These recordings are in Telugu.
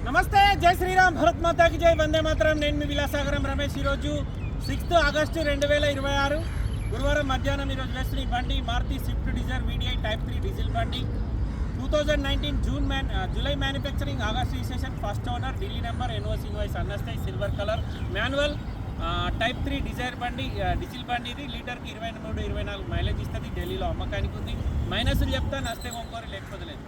నమస్తే, జై శ్రీరామ్, భరత్ మాతాకి జై, వందే మాతరం. నేను మీ విలాసాగరం రమేష్. ఈరోజు 6 ఆగస్టు 2026 గురువారం మధ్యాహ్నం ఈరోజు వేస్తున్న ఈ బండి Maruti Swift Dzire VDI type 3 diesel బండి. 2019 July manufacturing, August registration, first owner, Delhi number, NOC invoice అన్నస్తాయి, silver colour, manual type 3 Dzire బండి, డీజిల్ బండి. ఇది లీటర్కి 23-24 మైలేజ్ ఇస్తుంది. ఢిల్లీలో అమ్మకానికి ఉంది. మైనస్లు చెప్తా, నస్తే కొనుక్కోరు, లేకపోతే లేదు.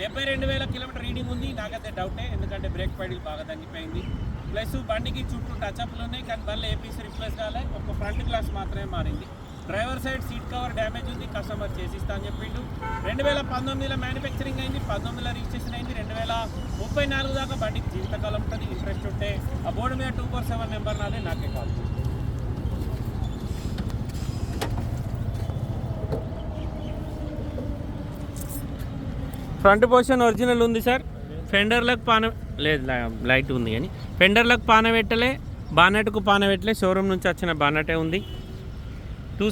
72,000 కిలోమీటర్ రీడింగ్ ఉంది. నాకైతే డౌటే, ఎందుకంటే బ్రేక్ పైడీలు బాగా తగ్గిపోయింది. ప్లస్ బండికి చుట్టూ టచ్అప్లు ఉన్నాయి, కానీ బండ్లో ఏపీసీ రిప్లేస్ కాలే. ఒక ఫ్రంట్ గ్లాస్ మాత్రమే మారింది. Driver side seat cover damage ఉంది, కస్టమర్ చేసిస్తా అని చెప్పిండు. 2019లో మ్యానుఫ్యాక్చరింగ్ అయింది, 2019లో రిజిస్ట్రేషన్ అయింది. 2034 దాకా బండికి జీవితకాలం ఉంటుంది. ఇంట్రెస్ట్ ఉంటే ఆ బోర్డు మీద 247 నెంబర్ నాదే, నాకే కాల్. ఫ్రంట్ పొజిషన్ ఒరిజినల్ ఉంది సార్. ఫెండర్లకు పాన లేదు, లైట్ ఉంది కానీ ఫెండర్లకు పాన పెట్టలే, బానెట్కు పాన పెట్టలే. షోరూమ్ నుంచి వచ్చిన బానెటే ఉంది.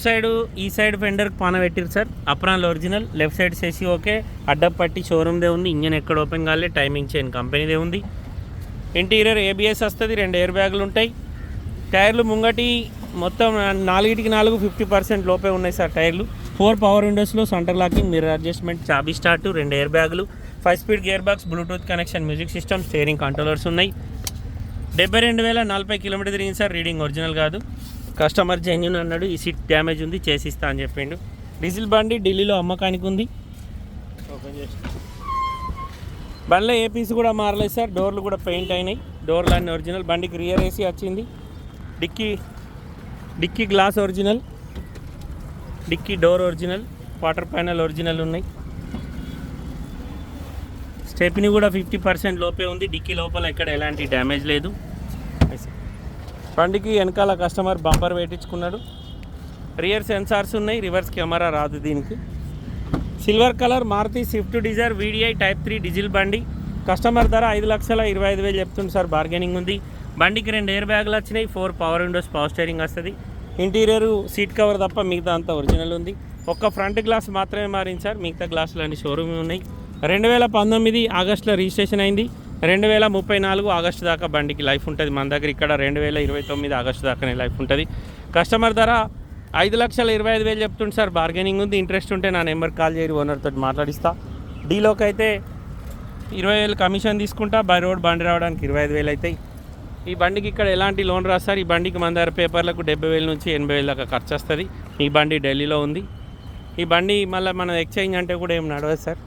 సైడు ఈ సైడ్ ఫెండర్కి పాన పెట్టిరు సార్. అప్రాన్లు ఒరిజినల్, లెఫ్ట్ సైడ్ చేసి ఓకే. అడ్డపట్టి షోరూమ్దే ఉంది. ఇంజన్ ఎక్కడ ఓపెన్ కాలే. టైమింగ్ చైన్ కంపెనీదే ఉంది. ఇంటీరియర్ ABS వస్తుంది. 2 ఎయిర్ బ్యాగులు ఉంటాయి. టైర్లు ముంగటి మొత్తం 4కి 4 50% లోపే ఉన్నాయి సార్ టైర్లు. 4 పవర్ విండోస్లో సెంటర్ లాకింగ్, మిర్రర్ అడ్జస్ట్మెంట్, చాబీ స్టార్ట్, 2 ఎయిర్ బ్యాగులు, 5 speed gear box, Bluetooth connection, music system, steering controllers ఉన్నాయి. 72,040 కిలోమీటర్ తిరిగింది సార్. రీడింగ్ ఒరిజినల్ కాదు, కస్టమర్ జెన్యూన్ అన్నాడు. ఈ సీట్ డ్యామేజ్ ఉంది, చేసిస్తా అని చెప్పిండు. డీజిల్ బండి ఢిల్లీలో అమ్మకానికి ఉంది. బండిలో ఏ పీస్ కూడా మారలేదు సార్. డోర్లు కూడా పెయింట్ అయినాయి. డోర్లు అన్నీ ఒరిజినల్. బండికి రియర్ AC వచ్చింది. Dicky glass original, dicky door original, water panel original ఉన్నాయి. స్టెప్ని కూడా 50% లోపే ఉంది. డిక్కీ లోపల ఎక్కడ ఎలాంటి డ్యామేజ్ లేదు. బండికి వెనకాల కస్టమర్ బంపర్ పెట్టించుకున్నాడు. రియర్ సెన్సార్స్ ఉన్నాయి, రివర్స్ కెమెరా రాదు దీనికి. Silver colour Maruti Swift Dzire VDI type 3 diesel బండి. కస్టమర్ ధర 5,25,000 చెప్తుంది సార్. బార్గెనింగ్ ఉంది. బండికి 2 ఎయిర్ బ్యాగులు వచ్చినాయి. 4 పవర్ విండోస్, పవర్ స్టీరింగ్ వస్తుంది. ఇంటీరియర్ సీట్ కవర్ తప్ప మిగతా అంతా ఒరిజినల్ ఉంది. ఒక్క ఫ్రంట్ గ్లాస్ మాత్రమే మారింది సార్. మిగతా గ్లాసులు అన్ని షోరూమ్ ఉన్నాయి. 2019 ఆగస్టులో రిజిస్ట్రేషన్ అయింది. 2034 ఆగస్టు దాకా బండికి లైఫ్ ఉంటుంది మన దగ్గర. ఇక్కడ 2029 ఆగస్టు దాకానే లైఫ్ ఉంటుంది. కస్టమర్ ధర 5,25,000 చెప్తుంది సార్. బార్గెనింగ్ ఉంది. ఇంట్రెస్ట్ ఉంటే నా నెంబర్కి కాల్ చేయరు, ఓనర్తో మాట్లాడిస్తా. డీలోకి అయితే 20,000 కమిషన్ తీసుకుంటా. బై రోడ్ బండి రావడానికి 25,000 అవుతాయి. ఈ బండికి ఇక్కడ ఎలాంటి లోన్ రాస్తారు. ఈ బండికి మన దగ్గర పేపర్లకు 70,000 నుంచి 80,000 దాకా ఖర్చు వస్తుంది. ఈ బండి ఢిల్లీలో ఉంది. ఈ బండి మళ్ళీ మనం ఎక్స్చేంజ్ అంటే కూడా ఏం నడవదు సార్.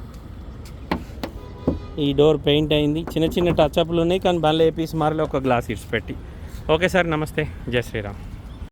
ఈ డోర్ పెయింట్ అయింది. చిన్న చిన్న టచ్అప్లు ఉన్నాయి, కానీ బండ్లో ఏ పీస్ మారలే. ఒక గ్లాస్ ఇడ్స్ పెట్టి. ఓకే సార్, నమస్తే, జై శ్రీరామ్.